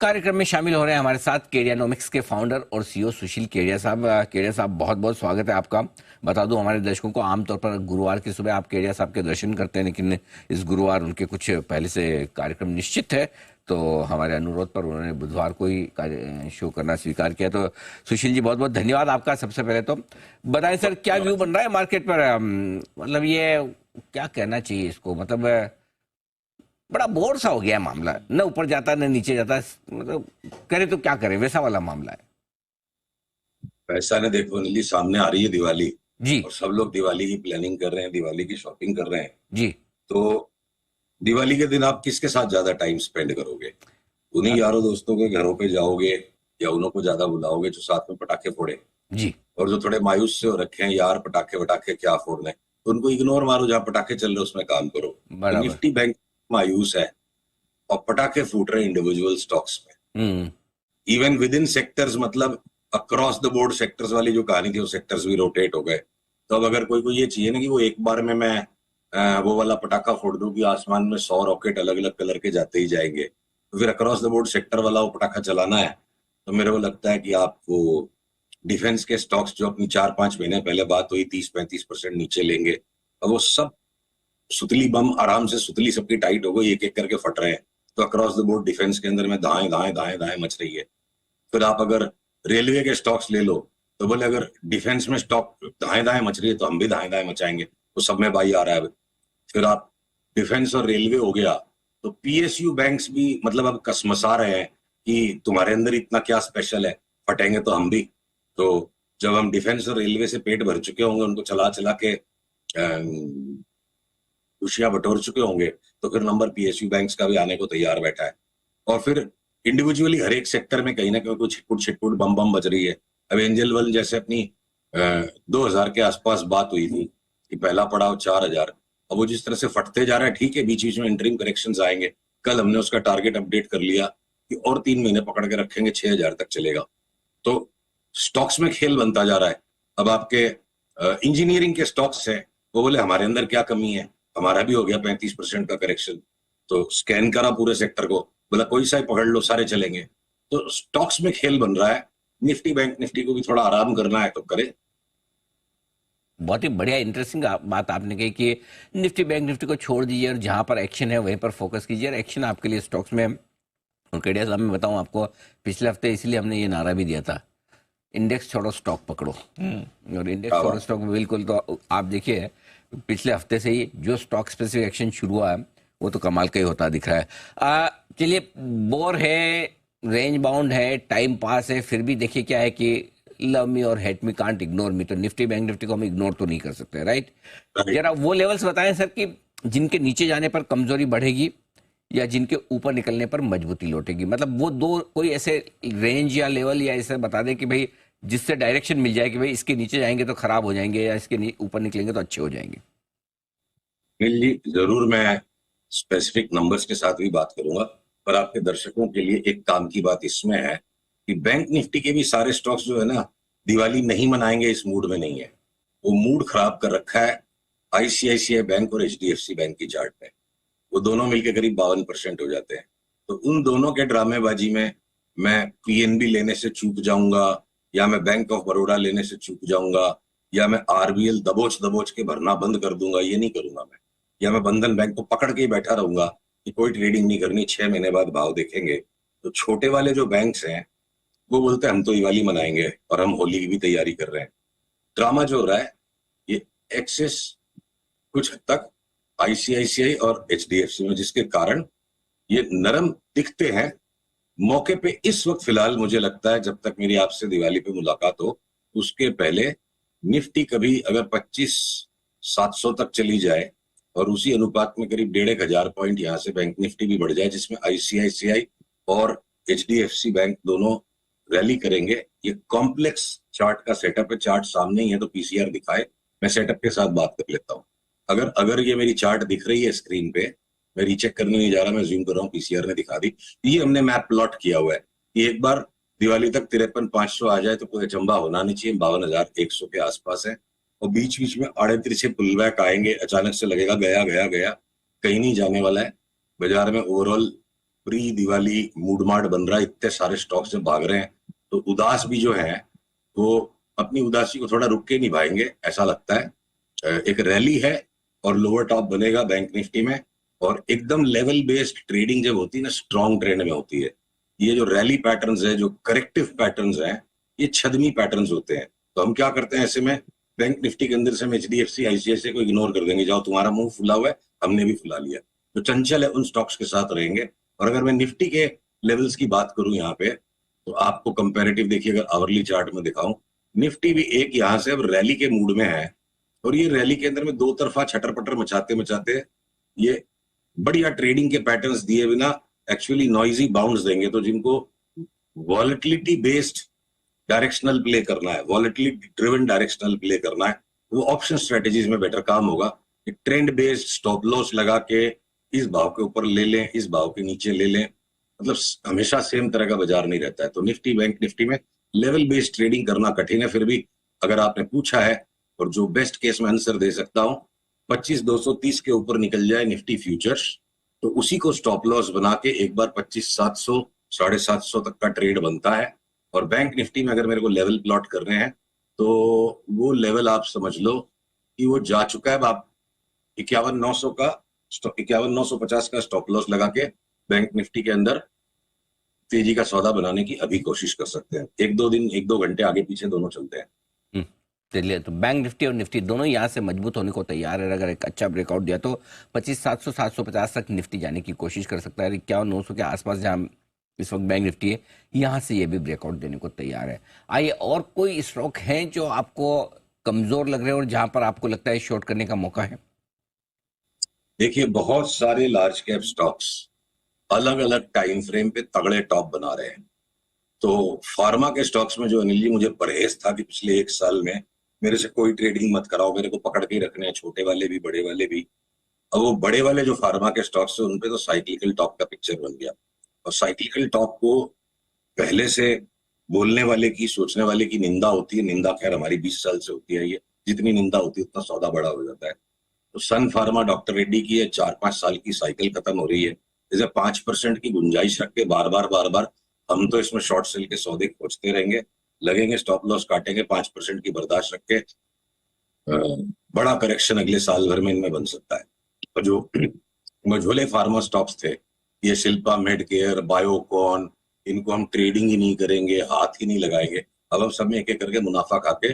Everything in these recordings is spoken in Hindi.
कार्यक्रम में शामिल हो रहे हैं हमारे साथ केडियानोमिक्स के फाउंडर और सीईओ सुशील केडिया साहब। केडिया साहब, बहुत बहुत स्वागत है आपका। बता दूं हमारे दर्शकों को, आमतौर पर गुरुवार की सुबह आप केडिया साहब के दर्शन करते हैं, लेकिन इस गुरुवार उनके कुछ पहले से कार्यक्रम निश्चित है, तो हमारे अनुरोध पर उन्होंने बुधवार को ही शो करना स्वीकार किया। तो सुशील जी, बहुत बहुत धन्यवाद आपका। सबसे पहले तो बताएं सर, क्या व्यू बन रहा है मार्केट पर? मतलब ये क्या कहना चाहिए इसको, मतलब बड़ा बोर सा हो गया है मामला, न ऊपर जाता न नीचे जाता, मतलब करे तो क्या करे, वैसा वाला मामला है। पैसा ने देखो अनिल जी, सामने आ रही है दिवाली जी और सब लोग दिवाली की प्लानिंग कर रहे हैं, दिवाली की शॉपिंग कर रहे हैं। जी। तो दिवाली के दिन आप किसके साथ ज्यादा टाइम स्पेंड करोगे? उन्हीं यारों दोस्तों के घरों पे जाओगे या उन्हों को ज्यादा बुलाओगे जो साथ में पटाखे फोड़े? जी। और जो थोड़े मायूस से हो रखे हैं, यार पटाखे वटाखे क्या फोड़ने, तो उनको इग्नोर मारो, जहाँ पटाखे चल रहे उसमें काम करो। तो बराबर। निफ्टी बैंक मायूस है और पटाखे फूट रहे इंडिविजुअल स्टॉक्स में, इवन विद इन सेक्टर्स। मतलब अक्रॉस द बोर्ड सेक्टर्स वाली जो कहानी थी, वो सेक्टर्स भी रोटेट हो गए। तो अब अगर कोई को ये चाहिए ना कि वो एक बार में मैं वो वाला पटाखा फोड़ दूं कि आसमान में 100 रॉकेट अलग अलग कलर के जाते ही जाएंगे, तो फिर अक्रॉस द बोर्ड सेक्टर वाला वो पटाखा चलाना है, तो मेरे को लगता है कि आपको डिफेंस के स्टॉक्स जो अपनी 4-5 महीने पहले बात हुई 30-35% नीचे लेंगे, अब वो सब सुतली बम आराम से, सुतली सबकी टाइट हो गई, एक एक करके फट रहे हैं। तो अक्रॉस द बोर्ड डिफेंस के अंदर में दाएं दाएं दाएं दाएं मच रही है। फिर आप अगर रेलवे के स्टॉक्स ले लो, तो बोले अगर डिफेंस में स्टॉक दाएं दाएं मच रही है तो हम भी दाएं दाएं मचाएंगे, तो सब में बाई आ रहा है। फिर आप डिफेंस और रेलवे हो गया, तो पीएसयू बैंक्स भी मतलब अब कसमसा रहे हैं कि तुम्हारे अंदर इतना क्या स्पेशल है, फटेंगे तो हम भी। तो जब हम डिफेंस और रेलवे से पेट भर चुके होंगे, उनको चला चला के खुशियां बटोर चुके होंगे, तो फिर नंबर पीएसयू बैंक्स का भी आने को तैयार बैठा है। और फिर इंडिविजुअली हर एक सेक्टर में कहीं ना कहीं कुछ छिटपुट छिटपुट बम बम बज रही है। अब एंजल वन जैसे अपनी 2000 के आसपास बात हुई थी कि पहला पड़ाव 4000, अब वो जिस तरह से फटते जा रहा है, ठीक है बीच बीच में इंटरिम करेक्शंस आएंगे। कल हमने उसका टारगेट अपडेट कर लिया कि और 3 महीने पकड़ के रखेंगे, 6000 तक चलेगा। तो स्टॉक्स में खेल बनता जा रहा है। अब आपके इंजीनियरिंग के स्टॉक्स हैं, वो बोले हमारे अंदर क्या कमी है, हमारा भी हो गया 35% का करेक्शन, तो स्कैन करा पूरे सेक्टर को, बोला कोई सा ही पकड़ लो सारे चलेंगे। तो स्टॉक्स में खेल बन रहा है। निफ्टी बैंक निफ्टी को भी थोड़ा आराम करना है तो करे। बहुत ही बढ़िया इंटरेस्टिंग बात आपने कही कि निफ्टी बैंक निफ्टी को छोड़ दीजिए और जहां पर एक्शन है वहीं पर फोकस कीजिए। और एक्शन आपके लिए स्टॉक्स में, और केडिया साहब मैं बताऊं आपको, पिछले हफ्ते इसलिए हमने ये नारा भी दिया था, इंडेक्स छोड़ो स्टॉक पकड़ो। और इंडेक्स छोड़ो स्टॉक में बिल्कुल, तो आप देखिए पिछले हफ्ते से ही जो स्टॉक स्पेसिफिक एक्शन शुरू हुआ है वो तो कमाल का ही होता दिख रहा है। चलिए, बोर है, रेंज बाउंड है, टाइम पास है, फिर भी देखिए क्या है कि लव मी और hate me can't ignore me, तो निफ्टी बैंक निफ्टी को हम इग्नोर तो नहीं कर सकते, राइट? जरा वो लेवल्स बताएं सर कि जिनके नीचे जाने पर कमजोरी बढ़ेगी या जिनके ऊपर निकलने पर मजबूती लौटेगी। मतलब वो दो कोई ऐसे रेंज या लेवल या ऐसे बता दें कि भाई जिससे डायरेक्शन मिल जाए कि भाई इसके नीचे जाएंगे तो खराब हो जाएंगे या इसके ऊपर निकलेंगे तो अच्छे हो जाएंगे। जी जरूर, मैं स्पेसिफिक नंबर्स के साथ भी बात करूंगा, पर आपके दर्शकों के लिए एक काम की बात इसमें है कि बैंक निफ्टी के भी सारे स्टॉक्स जो है ना, दिवाली नहीं मनाएंगे इस मूड में नहीं है। वो मूड खराब कर रखा है आईसीआईसीआई बैंक और एचडीएफसी बैंक की चार्ट में। वो दोनों मिलकर करीब 52% हो जाते हैं। तो उन दोनों के ड्रामेबाजी में मैं पीएनबी लेने से चूक जाऊंगा, या मैं बैंक ऑफ बड़ौदा लेने से चूक जाऊंगा, या मैं आरबीएल दबोच दबोच के भरना बंद कर दूंगा, ये नहीं करूंगा मैं। या मैं बंधन बैंक को पकड़ के ही बैठा रहूंगा कि कोई ट्रेडिंग नहीं करनी, 6 महीने बाद भाव देखेंगे। तो छोटे वाले जो बैंक्स हैं वो बोलते हैं हम तो दिवाली मनाएंगे और हम होली की भी तैयारी कर रहे हैं। ड्रामा जो हो रहा है ये एक्सेस कुछ हद तक आईसीआईसीआई और एचडीएफसी में, जिसके कारण ये नरम दिखते हैं मौके पे। इस वक्त फिलहाल मुझे लगता है जब तक मेरी आपसे दिवाली पे मुलाकात हो उसके पहले निफ्टी कभी अगर 25,700 तक चली जाए और उसी अनुपात में करीब 1,500 पॉइंट यहाँ से बैंक निफ्टी भी बढ़ जाए, जिसमें आईसीआईसीआई और एचडीएफसी बैंक दोनों रैली करेंगे। ये कॉम्प्लेक्स चार्ट का सेटअप है, चार्ट सामने ही है तो पीसीआर दिखाए, मैं सेटअप के साथ बात कर लेता हूँ। अगर अगर ये मेरी चार्ट दिख रही है स्क्रीन पे, मैं रीचेक करने नहीं जा रहा, मैं जूम कर रहा हूँ, पीसीआर ने दिखा दी। ये हमने मैप प्लॉट किया हुआ है कि एक बार दिवाली तक 53,500 आ जाए तो कोई अचंबा होना नहीं चाहिए, 52,100 के आसपास है। और बीच बीच में आड़े तिरछे पुल बैक आएंगे, अचानक से लगेगा गया गया गया, कहीं नहीं जाने वाला है। बाजार में ओवरऑल प्री दिवाली मूडमाड बन रहा है, इतने सारे स्टॉक से भाग रहे हैं, तो उदास भी जो है वो अपनी उदासी को थोड़ा रुक के निभाएंगे ऐसा लगता है। एक रैली है और लोअर टॉप बनेगा बैंक निफ्टी में, और एकदम लेवल बेस्ड ट्रेडिंग जब होती है ना, स्ट्रॉन्ग ट्रेंड में होती है। ये जो रैली पैटर्न्स है, जो करेक्टिव पैटर्न्स हैं, ये छदमी पैटर्न्स होते हैं। तो हम क्या करते हैं ऐसे में, बैंक निफ्टी के अंदर से हम एचडीएफसी आईसीआईसीआई को इग्नोर कर देंगे, जाओ तुम्हारा मुंह फुला हुआ है, हमने भी फुला लिया। तो चंचल है उन स्टॉक्स के साथ रहेंगे। और अगर मैं निफ्टी के लेवल्स की बात करूं यहाँ पे, तो आपको कंपैरेटिव देखिए, अगर आवरली चार्ट में दिखाऊं, निफ्टी भी एक यहाँ से अब रैली के मूड में है, और ये रैली के अंदर में दो तरफा छटर पटर मचाते मचाते ये बढ़िया ट्रेडिंग के पैटर्न्स दिए बिना एक्चुअली नॉइजी बाउंड्स देंगे। तो जिनको वॉलेटिलिटी बेस्ड डायरेक्शनल प्ले करना है, वॉलेटिलिटी ड्रिवन डायरेक्शनल प्ले करना है, वो ऑप्शन स्ट्रेटेजीज में बेटर काम होगा। ट्रेंड बेस्ड स्टॉप लॉस लगा के इस भाव के ऊपर ले लें, इस भाव के नीचे ले लें, मतलब हमेशा सेम तरह का बाजार नहीं रहता है। तो निफ्टी, बैंक निफ्टी में लेवल बेस्ड ट्रेडिंग करना कठिन है। फिर भी अगर आपने पूछा है, और जो बेस्ट केस में आंसर दे सकता हूं, 25,230 के ऊपर निकल जाए निफ्टी फ्यूचर्स, तो उसी को स्टॉप लॉस बना के एक बार 25,700 750 तक का ट्रेड बनता है। और बैंक निफ्टी में अगर मेरे को लेवल प्लॉट करने हैं, तो वो लेवल आप समझ लो कि वो जा चुका है। अब आप 51,900 का 51,950 का स्टॉप लॉस लगा के बैंक निफ्टी के अंदर तेजी का सौदा बनाने की अभी कोशिश कर सकते हैं। एक दो घंटे आगे पीछे दोनों चलते हैं। चलिए, तो बैंक निफ्टी और निफ्टी दोनों यहाँ से मजबूत होने को तैयार है। अगर एक अच्छा ब्रेकआउट दिया तो 25,700 750 तक निफ्टी जाने की कोशिश कर सकता है। 51,900 के आसपास जहाँ इस वक्त बैंक निफ्टी है, यहाँ से ये भी ब्रेकआउट देने को तैयार है। आइए, और कोई स्टॉक है जो आपको कमजोर लग रहे हैं और जहां पर आपको लगता है शॉर्ट करने का मौका है? देखिए, बहुत सारे लार्ज कैप स्टॉक्स अलग अलग टाइम फ्रेम पे तगड़े टॉप बना रहे हैं। तो फार्मा के स्टॉक्स में जो अनिल जी मुझे परहेज था कि पिछले एक साल में मेरे से कोई ट्रेडिंग मत कराओ, मेरे को पकड़ के ही रखने हैं, छोटे वाले भी बड़े वाले भी। अब वो बड़े वाले जो फार्मा के स्टॉक्स है, उनपे तो साइक्लिकल टॉप का पिक्चर बन गया। और साइक्लिकल टॉप को पहले से बोलने वाले की, सोचने वाले की निंदा होती है। निंदा खैर हमारी 20 साल से होती है, ये जितनी निंदा होती है उतना सौदा बड़ा हो जाता है। तो सन फार्मा, डॉक्टर रेड्डी की 4-5 साल की साइकिल खत्म हो रही है। जैसे 5% की गुंजाइश रख के बार बार हम तो इसमें शॉर्ट सेल के सौदे खोजते रहेंगे, लगेंगे, स्टॉप लॉस काटेंगे, 5% की बर्दाश्त रख के बड़ा करेक्शन अगले साल भर में इनमें बन सकता है। और जो मझोले फार्मा स्टॉक्स थे, ये शिल्पा मेडकेयर, बायोकॉन, इनको हम ट्रेडिंग ही नहीं करेंगे, हाथ ही नहीं लगाएंगे। अब हम सब में एक एक करके मुनाफा खाके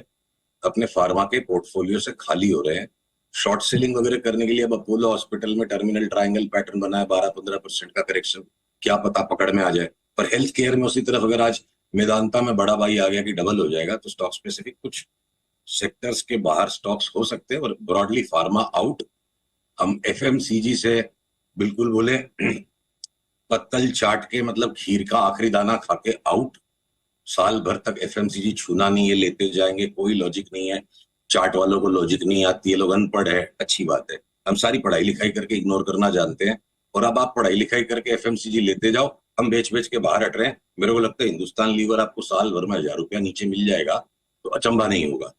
अपने फार्मा के पोर्टफोलियो से खाली हो रहे हैं। शॉर्ट सेलिंग वगैरह करने के लिए अब अपोलो हॉस्पिटल में टर्मिनल ट्रायंगल पैटर्न बना है, 12-15% का करेक्शन, क्या पता पकड़ में आ जाए। पर हेल्थ केयर में उसी तरफ अगर आज मेदांता में बड़ा भाई आ गया कि डबल हो जाएगा, तो स्टॉक स्पेसिफिक कुछ सेक्टर्स के बाहर स्टॉक्स हो सकते हैं, और ब्रॉडली फार्मा आउट। हम एफएमसीजी से बिल्कुल बोले पत्तल चाट के, मतलब खीर का आखिरी दाना खा के आउट। साल भर तक एफएमसीजी छूना नहीं है, लेते जाएंगे, कोई लॉजिक नहीं है। चार्ट वालों को लॉजिक नहीं आती है, लोग अनपढ़ है, अच्छी बात है। हम सारी पढ़ाई लिखाई करके इग्नोर करना जानते हैं, और अब आप पढ़ाई लिखाई करके एफएमसीजी लेते जाओ, हम बेच बेच के बाहर हट रहे हैं। मेरे को लगता है हिंदुस्तान लीवर आपको साल भर में 1,000 रुपया नीचे मिल जाएगा, तो अचंभा नहीं होगा।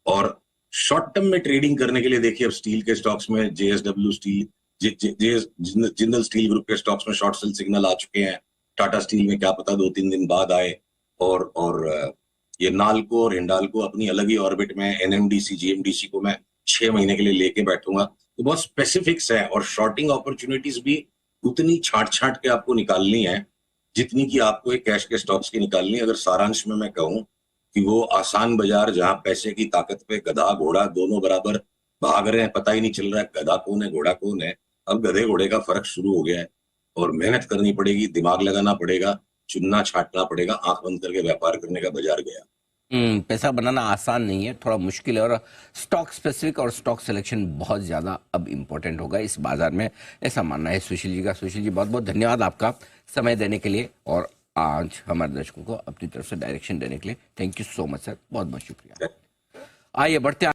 और शॉर्ट टर्म में ट्रेडिंग करने के लिए देखिए, अब स्टील के स्टॉक्स में JSW steel, Jindal steel group के स्टॉक्स में शॉर्ट सेल सिग्नल आ चुके हैं। टाटा स्टील में क्या पता 2-3 दिन बाद आए। और ये नाल्को और हिंडाल्को अपनी अलग ही ऑर्बिट में, एनएमडीसी, जीएमडीसी को मैं 6 महीने के लिए लेके बैठूंगा। तो बहुत स्पेसिफिक्स है, और शॉर्टिंग अपॉर्चुनिटीज भी उतनी छांट के आपको निकालनी है जितनी की आपको एक कैश के स्टॉक्स की निकालनी है। अगर सारांश में मैं कहूं कि वो आसान बाजार जहां पैसे की ताकत पे गधा घोड़ा दोनों बराबर भाग रहे हैं, पता ही नहीं चल रहा है गधा कौन है घोड़ा कौन है। अब गधे घोड़े का फर्क शुरू हो गया है, और मेहनत करनी पड़ेगी, दिमाग लगाना पड़ेगा, चुनना छांटना पड़ेगा, आंख बंद करके व्यापार करने का बाजार गया। पैसा बनाना आसान नहीं है, थोड़ा मुश्किल है, और स्टॉक स्पेसिफिक और स्टॉक सिलेक्शन बहुत ज़्यादा अब इम्पोर्टेंट होगा इस बाजार में, ऐसा मानना है सुशील जी का। सुशील जी, बहुत बहुत धन्यवाद आपका समय देने के लिए, और आज हमारे दर्शकों को अपनी तरफ से डायरेक्शन देने के लिए। Thank you so much sir, बहुत बहुत शुक्रिया। आइए बढ़ते